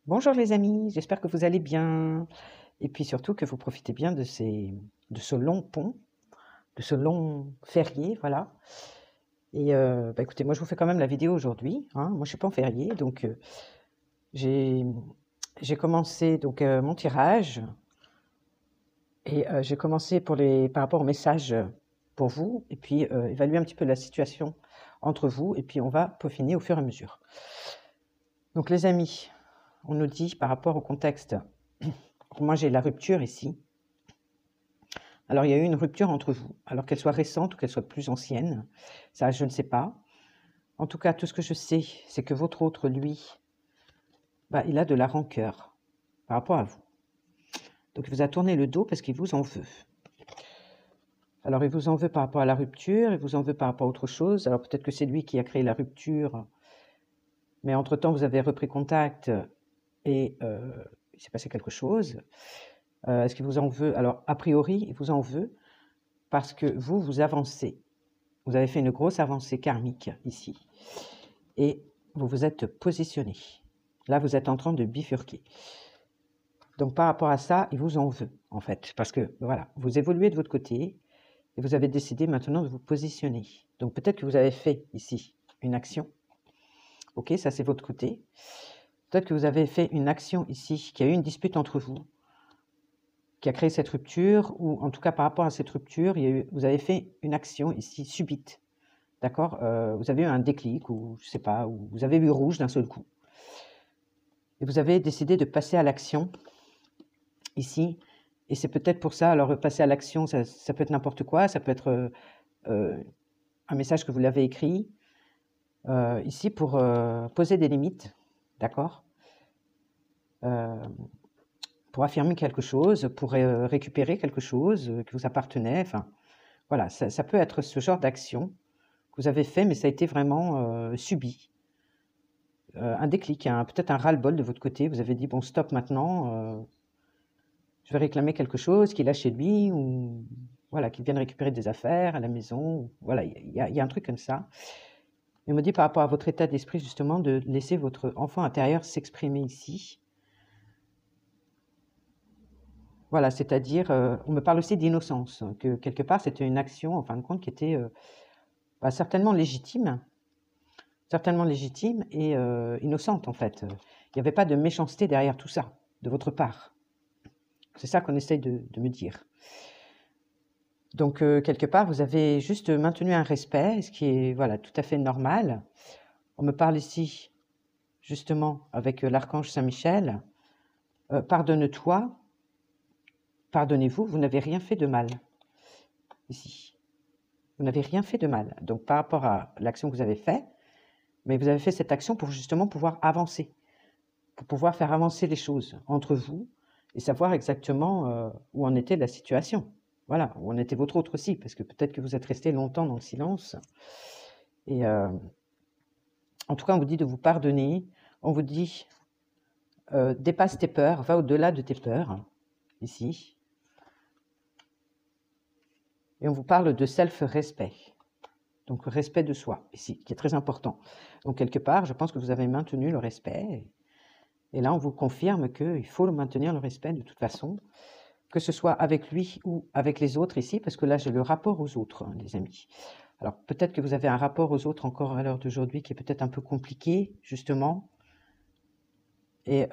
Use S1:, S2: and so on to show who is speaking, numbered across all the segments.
S1: Bonjour les amis, j'espère que vous allez bien et puis surtout que vous profitez bien de ce long pont, de ce long férié, voilà. Et écoutez, moi je vous fais quand même la vidéo aujourd'hui, hein. Moi je suis pas en férié, donc j'ai j'ai commencé donc mon tirage et j'ai commencé par rapport aux messages pour vous et puis évaluer un petit peu la situation entre vous et puis on va peaufiner au fur et à mesure. Donc les amis, on nous dit par rapport au contexte. Moi, j'ai la rupture ici. Alors, il y a eu une rupture entre vous, alors qu'elle soit récente ou qu'elle soit plus ancienne. Ça, je ne sais pas. En tout cas, tout ce que je sais, c'est que votre autre, lui, il a de la rancœur par rapport à vous. Donc, il vous a tourné le dos parce qu'il vous en veut. Alors, il vous en veut par rapport à la rupture, il vous en veut par rapport à autre chose. Alors, peut-être que c'est lui qui a créé la rupture, mais entre-temps, vous avez repris contact et il s'est passé quelque chose. Est-ce qu'il vous en veut? Alors, a priori, il vous en veut parce que vous avancez. Vous avez fait une grosse avancée karmique ici. Et vous vous êtes positionné. Là, vous êtes en train de bifurquer. Donc, par rapport à ça, il vous en veut, en fait. Parce que, voilà, vous évoluez de votre côté et vous avez décidé maintenant de vous positionner. Donc, peut-être que vous avez fait ici une action. Ok, ça, c'est votre côté. Peut-être que vous avez fait une action ici, qu'il y a eu une dispute entre vous, qui a créé cette rupture, ou en tout cas, par rapport à cette rupture, vous avez fait une action ici subite. D'accord, vous avez eu un déclic ou je sais pas, ou vous avez vu rouge d'un seul coup. Et vous avez décidé de passer à l'action ici. Et c'est peut-être pour ça, alors passer à l'action, ça peut être n'importe quoi, ça peut être un message que vous l'avez écrit ici pour poser des limites, d'accord, pour affirmer quelque chose, pour récupérer quelque chose qui vous appartenait. Enfin, voilà, ça peut être ce genre d'action que vous avez fait, mais ça a été vraiment subi. Un déclic, peut-être un ras-le-bol de votre côté. Vous avez dit, bon, stop maintenant, je vais réclamer quelque chose qu'il a chez lui, ou voilà, qu'il vienne récupérer des affaires à la maison. Voilà, il y a un truc comme ça. Il me dit par rapport à votre état d'esprit, justement, de laisser votre enfant intérieur s'exprimer ici. Voilà, c'est-à-dire, on me parle aussi d'innocence, que quelque part, c'était une action, en fin de compte, qui était certainement légitime et innocente, en fait. Il n'y avait pas de méchanceté derrière tout ça, de votre part. C'est ça qu'on essaye de me dire. Donc, quelque part, vous avez juste maintenu un respect, ce qui est voilà, tout à fait normal. On me parle ici, justement, avec l'archange Saint-Michel. Pardonne-toi, pardonnez-vous, vous n'avez rien fait de mal, ici. Vous n'avez rien fait de mal. Donc, par rapport à l'action que vous avez faite, mais vous avez fait cette action pour justement pouvoir avancer, pour pouvoir faire avancer les choses entre vous et savoir exactement où en était la situation. Voilà, où en était votre autre aussi, parce que peut-être que vous êtes resté longtemps dans le silence. Et en tout cas, on vous dit de vous pardonner. On vous dit dépasse tes peurs, va au-delà de tes peurs, ici. Et on vous parle de self-respect. Donc, respect de soi, ici, qui est très important. Donc, quelque part, je pense que vous avez maintenu le respect. Et là, on vous confirme qu'il faut maintenir le respect de toute façon, que ce soit avec lui ou avec les autres ici, parce que là, j'ai le rapport aux autres, hein, les amis. Alors, peut-être que vous avez un rapport aux autres encore à l'heure d'aujourd'hui qui est peut-être un peu compliqué, justement. Et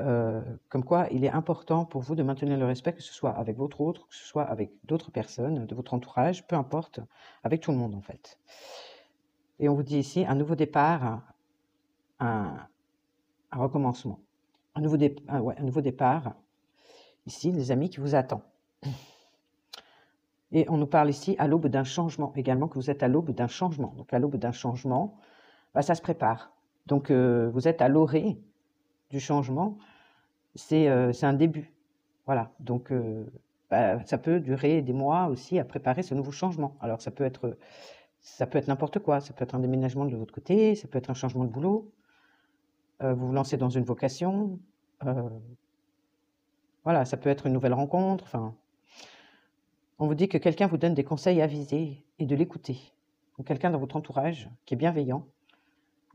S1: comme quoi, il est important pour vous de maintenir le respect, que ce soit avec votre autre, que ce soit avec d'autres personnes de votre entourage, peu importe, avec tout le monde en fait. Et on vous dit ici un nouveau départ, un recommencement, un nouveau départ, ici, les amis, qui vous attend. Et on nous parle ici à l'aube d'un changement également, que vous êtes à l'aube d'un changement. Donc à l'aube d'un changement, ça se prépare. Donc vous êtes à l'orée du changement, c'est un début. Voilà, donc ça peut durer des mois aussi à préparer ce nouveau changement. Alors ça peut être n'importe quoi, ça peut être un déménagement de votre côté, ça peut être un changement de boulot, vous vous lancez dans une vocation, voilà, ça peut être une nouvelle rencontre, enfin. On vous dit que quelqu'un vous donne des conseils avisés et de l'écouter. Ou quelqu'un dans votre entourage qui est bienveillant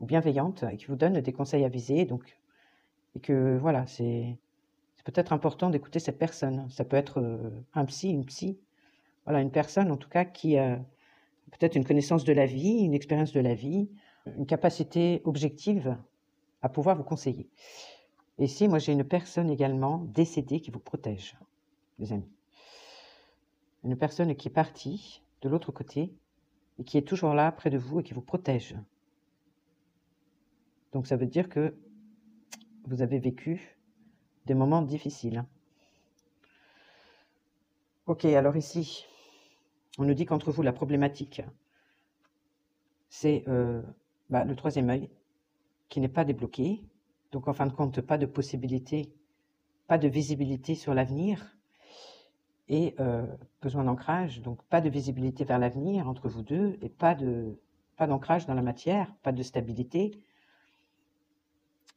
S1: ou bienveillante et qui vous donne des conseils avisés. Donc, et que voilà, c'est peut-être important d'écouter cette personne. Ça peut être un psy, une psy, voilà, une personne en tout cas qui a peut-être une connaissance de la vie, une expérience de la vie, une capacité objective à pouvoir vous conseiller. Et ici, moi, j'ai une personne également décédée qui vous protège, les amis. Une personne qui est partie de l'autre côté et qui est toujours là près de vous et qui vous protège. Donc ça veut dire que vous avez vécu des moments difficiles. Ok, alors ici, on nous dit qu'entre vous, la problématique, c'est le troisième œil qui n'est pas débloqué. Donc en fin de compte, pas de possibilité, pas de visibilité sur l'avenir et besoin d'ancrage. Donc pas de visibilité vers l'avenir entre vous deux et pas d'ancrage dans la matière, pas de stabilité.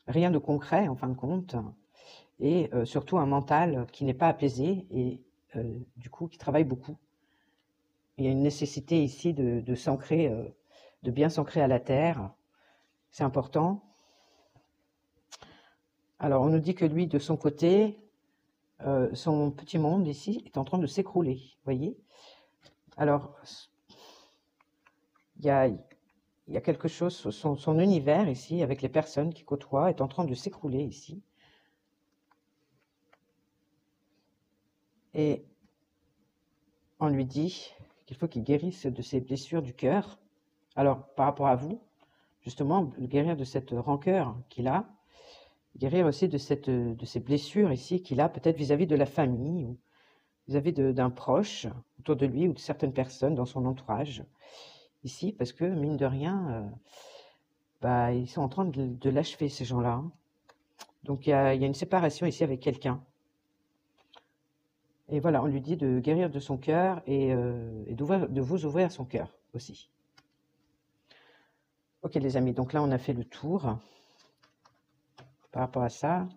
S1: Rien de concret en fin de compte. Et surtout un mental qui n'est pas apaisé et du coup qui travaille beaucoup. Il y a une nécessité ici de s'ancrer, de bien s'ancrer à la terre. C'est important. Alors, on nous dit que lui, de son côté, son petit monde ici est en train de s'écrouler. Vous voyez? Alors, il y a quelque chose, son univers ici, avec les personnes qu'il côtoie, est en train de s'écrouler ici. Et on lui dit qu'il faut qu'il guérisse de ses blessures du cœur. Alors, par rapport à vous, justement, guérir de cette rancœur qu'il a, guérir aussi de ces blessures ici qu'il a peut-être vis-à-vis de la famille ou vis-à-vis d'un proche autour de lui ou de certaines personnes dans son entourage ici, parce que mine de rien, ils sont en train de l'achever ces gens-là. Donc il y a une séparation ici avec quelqu'un. Et voilà, on lui dit de guérir de son cœur et de vous ouvrir son cœur aussi. Ok les amis, donc là on a fait le tour par rapport à ça.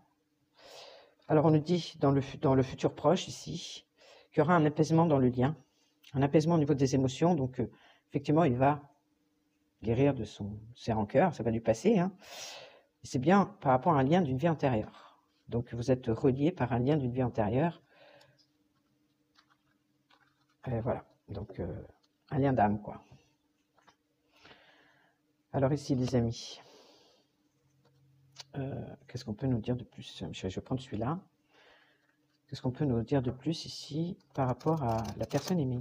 S1: Alors on nous dit dans le futur proche ici qu'il y aura un apaisement dans le lien, un apaisement au niveau des émotions. Donc effectivement il va guérir de ses rancœurs, ça va lui passer. Hein. C'est bien par rapport à un lien d'une vie antérieure. Donc vous êtes relié par un lien d'une vie antérieure. Voilà, donc un lien d'âme quoi. Alors ici les amis, qu'est-ce qu'on peut nous dire de plus? Je vais prendre celui-là. Qu'est-ce qu'on peut nous dire de plus ici par rapport à la personne aimée?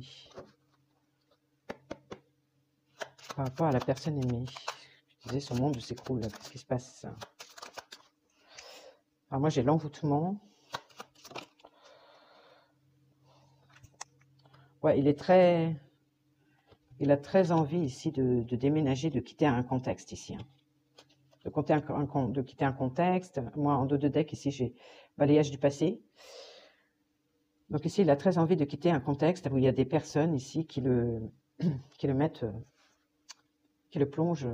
S1: Par rapport à la personne aimée, je disais son monde s'écroule, qu'est-ce qui se passe? Alors moi j'ai l'envoûtement. Ouais, il a très envie ici de déménager, de quitter un contexte ici. Hein. De quitter un contexte. Moi en dos de deck ici j'ai balayage du passé. Donc ici, il a très envie de quitter un contexte où il y a des personnes ici qui le mettent, qui le plongent,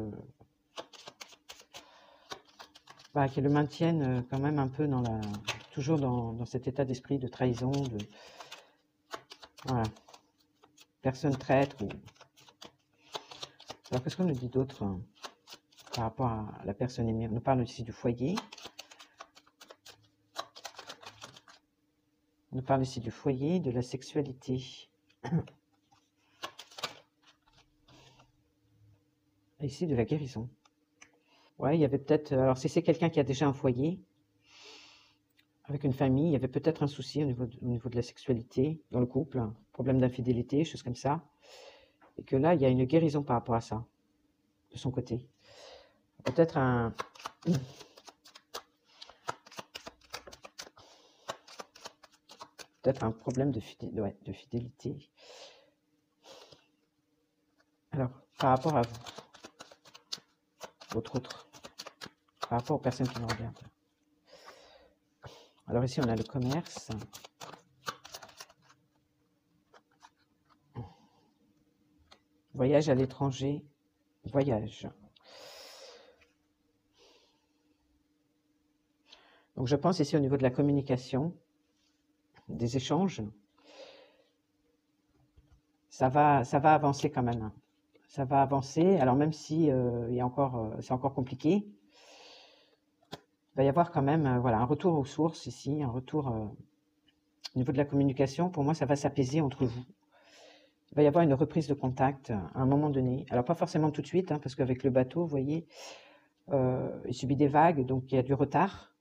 S1: qui le maintiennent quand même un peu toujours dans cet état d'esprit de trahison, voilà, personne traître. Alors qu'est-ce qu'on nous dit d'autre par rapport à la personne aimée? On nous parle ici du foyer. On nous parle ici du foyer, de la sexualité. Et ici, de la guérison. Ouais, il y avait peut-être... Alors, si c'est quelqu'un qui a déjà un foyer, avec une famille, il y avait peut-être un souci au niveau de la sexualité dans le couple, un problème d'infidélité, choses comme ça. Et que là, il y a une guérison par rapport à ça, de son côté. Peut-être un problème de fidélité. Alors, par rapport à vous, votre autre, par rapport aux personnes qui nous regardent. Alors ici, on a le commerce. Voyage à l'étranger, voyage. Donc je pense ici au niveau de la communication, des échanges, ça va avancer quand même. Ça va avancer, alors même si c'est encore compliqué. il va y avoir quand même voilà, un retour aux sources ici, un retour au niveau de la communication. Pour moi, ça va s'apaiser entre vous. Il va y avoir une reprise de contact à un moment donné. Alors, pas forcément tout de suite, hein, parce qu'avec le bateau, vous voyez, il subit des vagues, donc il y a du retard.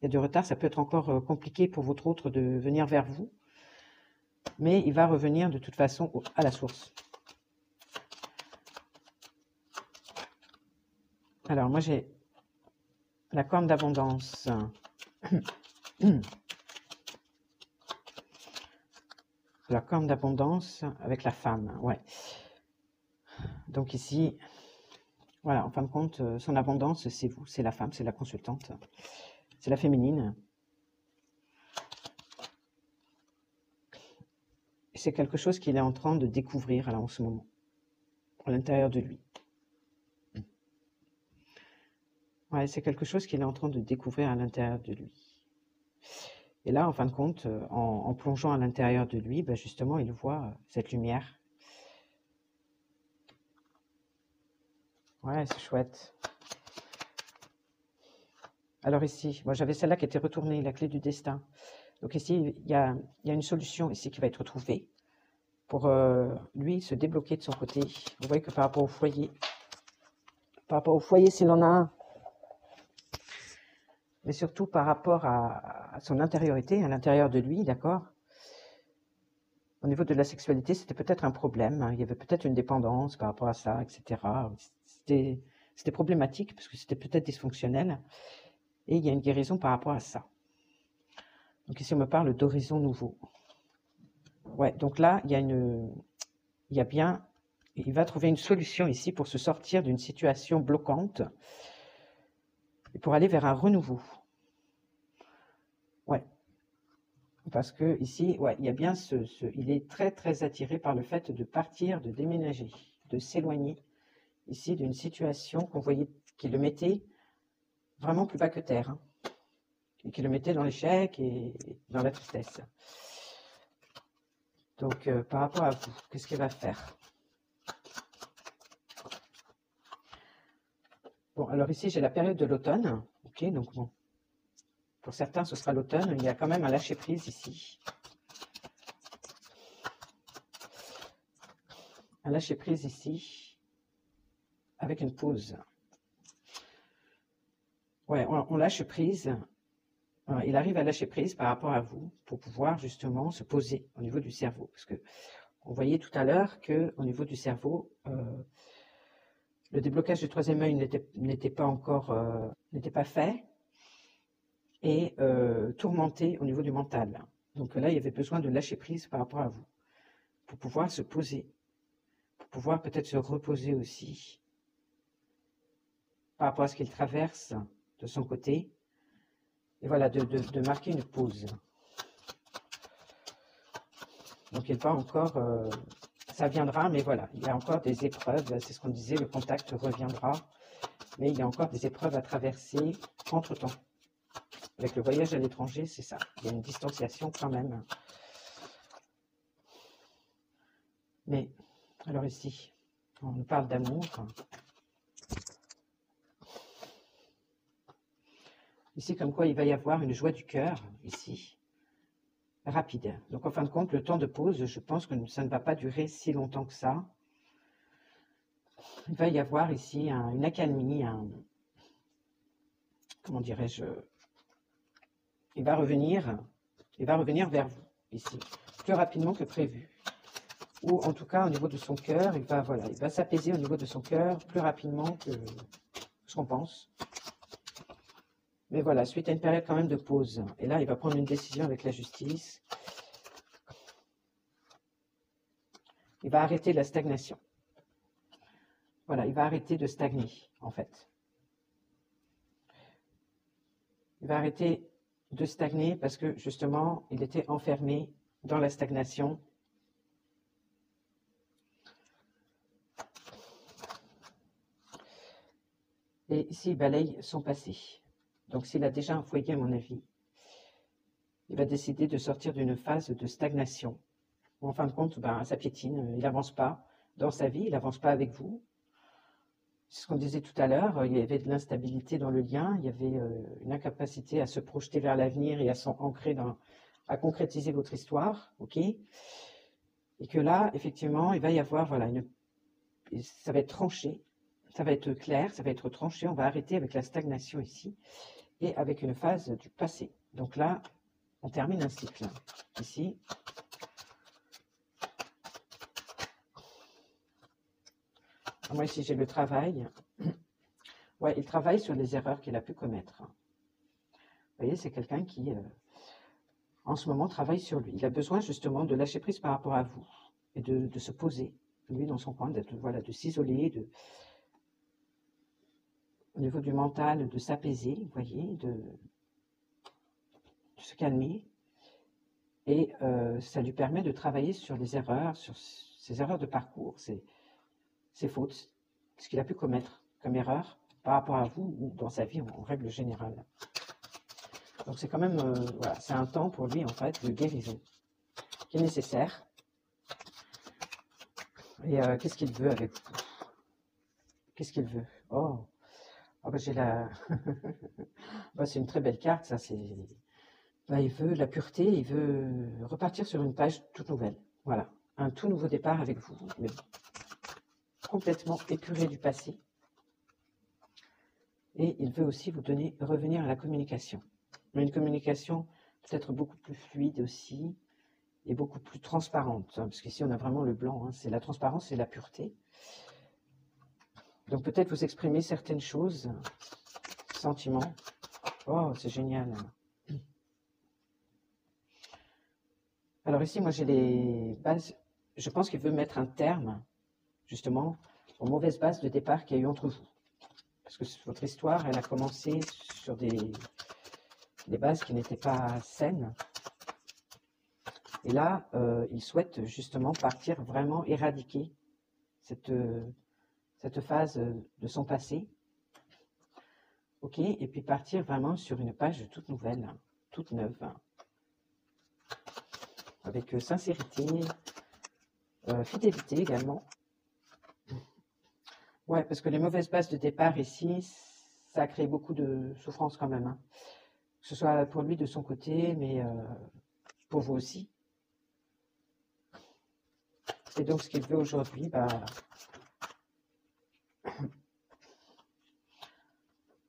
S1: Il y a du retard, ça peut être encore compliqué pour votre autre de venir vers vous, mais il va revenir de toute façon à la source. Alors, moi, j'ai la corne d'abondance. La corne d'abondance avec la femme, ouais. Donc ici, voilà, en fin de compte, son abondance, c'est vous, c'est la femme, c'est la consultante, c'est la féminine. C'est quelque chose qu'il est en train de découvrir là en ce moment, à l'intérieur de lui. Ouais, c'est quelque chose qu'il est en train de découvrir à l'intérieur de lui. Et là, en fin de compte, en plongeant à l'intérieur de lui, ben justement, il voit cette lumière. Ouais, c'est chouette. Alors ici, moi j'avais celle-là qui était retournée, la clé du destin. Donc ici, il y a une solution ici qui va être trouvée pour lui se débloquer de son côté. Vous voyez que par rapport au foyer, s'il en a un, mais surtout par rapport à son intériorité, à l'intérieur de lui, d'accord? Au niveau de la sexualité, c'était peut-être un problème, hein. Il y avait peut-être une dépendance par rapport à ça, etc. C'était problématique parce que c'était peut-être dysfonctionnel. Et il y a une guérison par rapport à ça. Donc ici, on me parle d'horizon nouveau. Ouais, donc là, il va trouver une solution ici pour se sortir d'une situation bloquante et pour aller vers un renouveau. Ouais. Parce que ici, ouais, il y a bien il est très très attiré par le fait de partir, de déménager, de s'éloigner ici d'une situation qu'on voyait, qui le mettait vraiment plus bas que terre, hein, et qui le mettait dans l'échec et dans la tristesse. Donc, par rapport à vous, qu'est-ce qu'il va faire? Bon, alors ici, j'ai la période de l'automne. Ok, donc bon, pour certains, ce sera l'automne. Il y a quand même un lâcher-prise ici. Un lâcher-prise ici, avec une pause. Ouais, on lâche prise. Il arrive à lâcher prise par rapport à vous pour pouvoir justement se poser au niveau du cerveau. Parce que on voyait tout à l'heure qu'au niveau du cerveau, le déblocage du troisième œil n'était pas fait et tourmenté au niveau du mental. Donc là, il y avait besoin de lâcher prise par rapport à vous pour pouvoir se poser, pour pouvoir peut-être se reposer aussi par rapport à ce qu'il traverse de son côté. Et voilà, de marquer une pause. Donc il va encore, ça viendra, mais voilà, il y a encore des épreuves, c'est ce qu'on disait, le contact reviendra, mais il y a encore des épreuves à traverser entre-temps. Avec le voyage à l'étranger, c'est ça, il y a une distanciation quand même. Mais, alors ici, on nous parle d'amour. Ici, comme quoi il va y avoir une joie du cœur, ici, rapide. Donc, en fin de compte, le temps de pause, je pense que ça ne va pas durer si longtemps que ça. Il va y avoir ici une accalmie, comment dirais-je, il va revenir vers vous, ici, plus rapidement que prévu. Ou en tout cas, au niveau de son cœur, il va s'apaiser au niveau de son cœur plus rapidement que ce qu'on pense. Mais voilà, suite à une période quand même de pause. Et là, il va prendre une décision avec la justice. Il va arrêter la stagnation. Voilà, il va arrêter de stagner, en fait. Il va arrêter de stagner parce que, justement, il était enfermé dans la stagnation. Et ici, il balaye son passé. Donc, s'il a déjà un foyer, à mon avis, il va décider de sortir d'une phase de stagnation. En fin de compte, ça piétine, il n'avance pas dans sa vie, il n'avance pas avec vous. C'est ce qu'on disait tout à l'heure, il y avait de l'instabilité dans le lien, il y avait une incapacité à se projeter vers l'avenir et à s'ancrer à concrétiser votre histoire, ok? Et que là, effectivement, il va y avoir, voilà, ça va être tranché, ça va être clair, ça va être tranché, on va arrêter avec la stagnation ici, et avec une phase du passé. Donc là, on termine un cycle, ici. Moi, ici, j'ai le travail. Ouais, il travaille sur les erreurs qu'il a pu commettre. Vous voyez, c'est quelqu'un qui, en ce moment, travaille sur lui. Il a besoin, justement, de lâcher prise par rapport à vous et de se poser, lui, dans son coin, voilà, de s'isoler, au niveau du mental, de s'apaiser, vous voyez, de se calmer. Et ça lui permet de travailler sur les erreurs, sur ses erreurs de parcours, ses fautes, ce qu'il a pu commettre comme erreur par rapport à vous ou dans sa vie en règle générale. Donc c'est quand même, voilà, c'est un temps pour lui en fait de guérison qui est nécessaire. Et qu'est-ce qu'il veut avec vous? Qu'est-ce qu'il veut? Oh, oh bah, j'ai la... bah, c'est une très belle carte, ça. Bah, il veut la pureté, il veut repartir sur une page toute nouvelle. Voilà, un tout nouveau départ avec vous, mais complètement épuré du passé. Et il veut aussi vous donner, revenir à la communication. Mais une communication peut-être beaucoup plus fluide aussi, et beaucoup plus transparente, hein, parce qu'ici on a vraiment le blanc, hein, c'est la transparence et la pureté. Donc peut-être vous exprimer certaines choses, sentiments. Oh, c'est génial. Alors ici, moi j'ai les bases, je pense qu'il veut mettre un terme, justement, aux mauvaises bases de départ qu'il y a eu entre vous. Parce que votre histoire, elle a commencé sur des bases qui n'étaient pas saines. Et là, il souhaite justement partir vraiment éradiquer cette phase de son passé. Ok, et puis partir vraiment sur une page toute nouvelle, toute neuve, avec sincérité, fidélité également. Ouais, parce que les mauvaises bases de départ ici, ça a créé beaucoup de souffrance quand même, hein. Que ce soit pour lui de son côté, mais pour vous aussi. Et donc ce qu'il veut aujourd'hui, bah,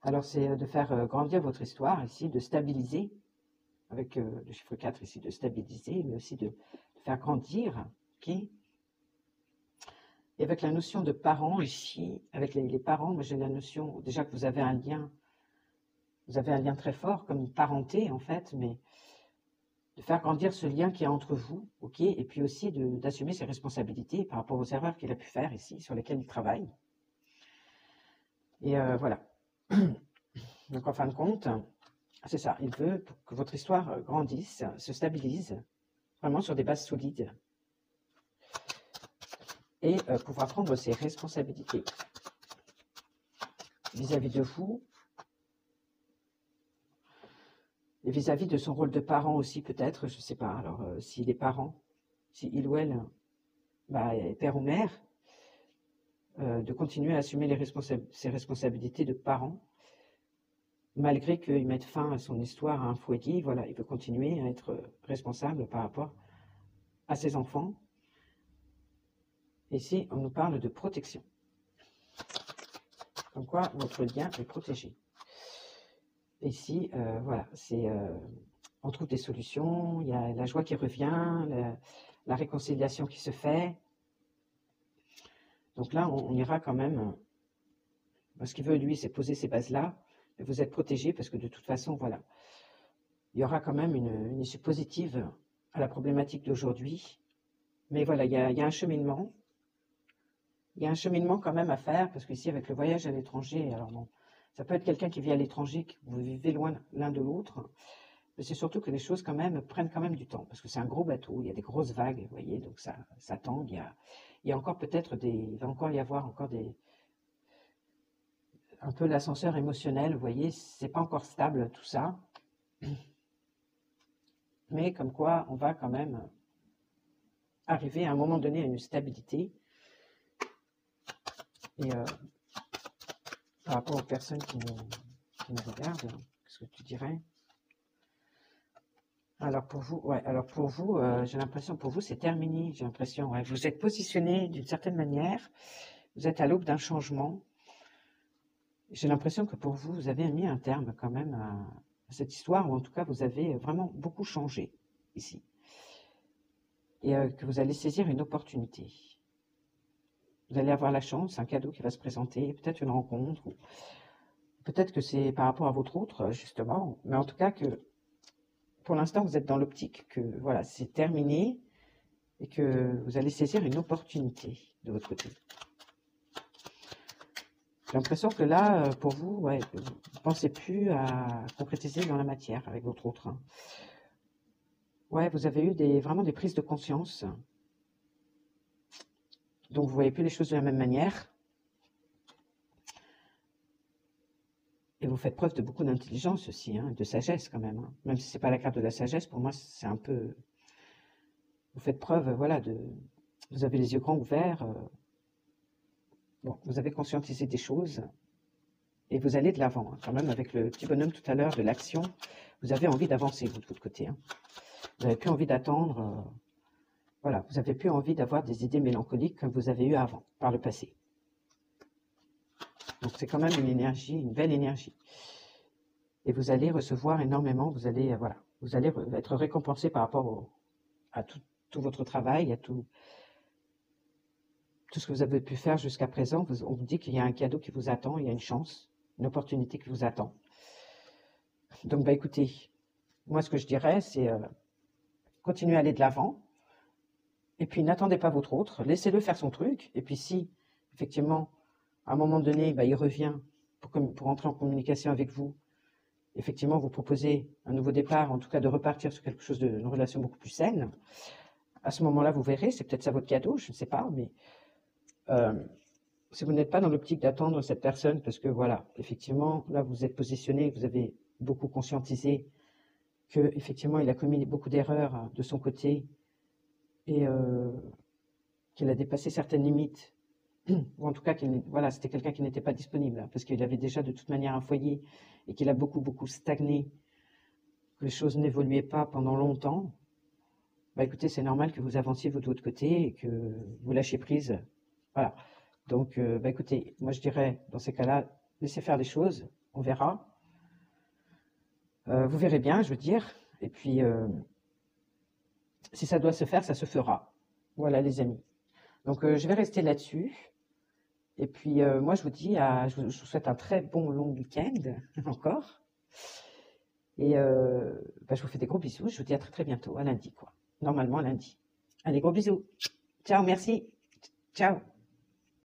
S1: alors c'est de faire grandir votre histoire ici, de stabiliser, avec le chiffre 4 ici, de stabiliser, mais aussi de faire grandir, ok. Et avec la notion de parents ici, avec les parents, moi j'ai la notion déjà que vous avez un lien très fort, comme une parenté en fait, mais de faire grandir ce lien qui est entre vous, ok, et puis aussi d'assumer ses responsabilités par rapport aux erreurs qu'il a pu faire ici, sur lesquelles il travaille. Et voilà. Donc en fin de compte, c'est ça, il veut que votre histoire grandisse, se stabilise, vraiment sur des bases solides, et pouvoir prendre ses responsabilités vis-à-vis de vous, et vis-à-vis de son rôle de parent aussi peut-être, je ne sais pas, alors s'il est parent, si il ou elle bah, est père ou mère, de continuer à assumer ses responsabilités de parent, malgré qu'il mette fin à son histoire, à un foyer, voilà, il peut continuer à être responsable par rapport à ses enfants. Ici, on nous parle de protection. Comme quoi, votre lien est protégé. Ici, voilà, on trouve des solutions, il y a la joie qui revient, la réconciliation qui se fait. Donc là, on ira quand même, ce qu'il veut, lui, c'est poser ces bases-là, mais vous êtes protégé parce que de toute façon, voilà, il y aura quand même une issue positive à la problématique d'aujourd'hui. Mais voilà, il y a un cheminement. Il y a un cheminement quand même à faire, parce qu'ici, avec le voyage à l'étranger, alors bon, ça peut être quelqu'un qui vit à l'étranger, que vous vivez loin l'un de l'autre, mais c'est surtout que les choses quand même prennent quand même du temps, parce que c'est un gros bateau, il y a des grosses vagues, vous voyez, donc ça tangue, il y a encore peut-être il va encore y avoir encore un peu l'ascenseur émotionnel, vous voyez, c'est pas encore stable tout ça, mais comme quoi on va quand même arriver à un moment donné à une stabilité, et par rapport aux personnes qui nous regardent, qu'est-ce que tu dirais? Alors pour vous, ouais, alors pour vous, j'ai l'impression pour vous c'est terminé, j'ai l'impression, ouais. Vous êtes positionné d'une certaine manière, vous êtes à l'aube d'un changement. J'ai l'impression que pour vous, vous avez mis un terme quand même à cette histoire, ou en tout cas vous avez vraiment beaucoup changé ici. Et que vous allez saisir une opportunité. Vous allez avoir la chance, un cadeau qui va se présenter, peut-être une rencontre, ou peut-être que c'est par rapport à votre autre, justement, mais en tout cas que pour l'instant vous êtes dans l'optique que voilà, c'est terminé et que vous allez saisir une opportunité de votre côté. J'ai l'impression que là, pour vous, ouais, vous ne pensez plus à concrétiser dans la matière avec votre autre. Hein. Ouais, vous avez eu vraiment des prises de conscience. Donc, vous ne voyez plus les choses de la même manière. Et vous faites preuve de beaucoup d'intelligence aussi, hein, de sagesse quand même. Hein. Même si ce n'est pas la carte de la sagesse, pour moi, c'est un peu... Vous faites preuve, voilà, vous avez les yeux grands ouverts. Bon, vous avez conscientisé des choses. Et vous allez de l'avant, hein, quand même, avec le petit bonhomme tout à l'heure de l'action. Vous avez envie d'avancer, vous, de votre côté. Hein. Vous n'avez plus envie d'attendre... Voilà, vous n'avez plus envie d'avoir des idées mélancoliques comme vous avez eu avant, par le passé. Donc c'est quand même une énergie, une belle énergie. Et vous allez recevoir énormément, vous allez, voilà, vous allez être récompensé par rapport à tout votre travail, à tout ce que vous avez pu faire jusqu'à présent. On vous dit qu'il y a un cadeau qui vous attend, il y a une chance, une opportunité qui vous attend. Donc, bah écoutez, moi ce que je dirais, c'est continuez à aller de l'avant. Et puis, n'attendez pas votre autre, laissez-le faire son truc. Et puis, si, effectivement, à un moment donné, bah, il revient pour entrer en communication avec vous, effectivement, vous proposez un nouveau départ, en tout cas de repartir sur quelque chose une relation beaucoup plus saine. À ce moment-là, vous verrez, c'est peut-être ça votre cadeau, je ne sais pas, mais si vous n'êtes pas dans l'optique d'attendre cette personne, parce que voilà, effectivement, là, vous êtes positionné, vous avez beaucoup conscientisé que effectivement, il a commis beaucoup d'erreurs de son côté, et qu'il a dépassé certaines limites, ou en tout cas, voilà, c'était quelqu'un qui n'était pas disponible, hein, parce qu'il avait déjà de toute manière un foyer, et qu'il a beaucoup stagné, que les choses n'évoluaient pas pendant longtemps, bah écoutez, c'est normal que vous avanciez vous de votre côté, et que vous lâchiez prise, voilà. Donc, bah écoutez, moi je dirais, dans ces cas-là, laissez faire les choses, on verra. Vous verrez bien, je veux dire, et puis, si ça doit se faire, ça se fera. Voilà les amis. Donc je vais rester là-dessus. Et puis moi je vous dis, je vous souhaite un très bon long week-end encore. Et bah, je vous fais des gros bisous. Je vous dis à très bientôt, à lundi quoi. Normalement lundi. Allez, gros bisous. Ciao, merci. Ciao.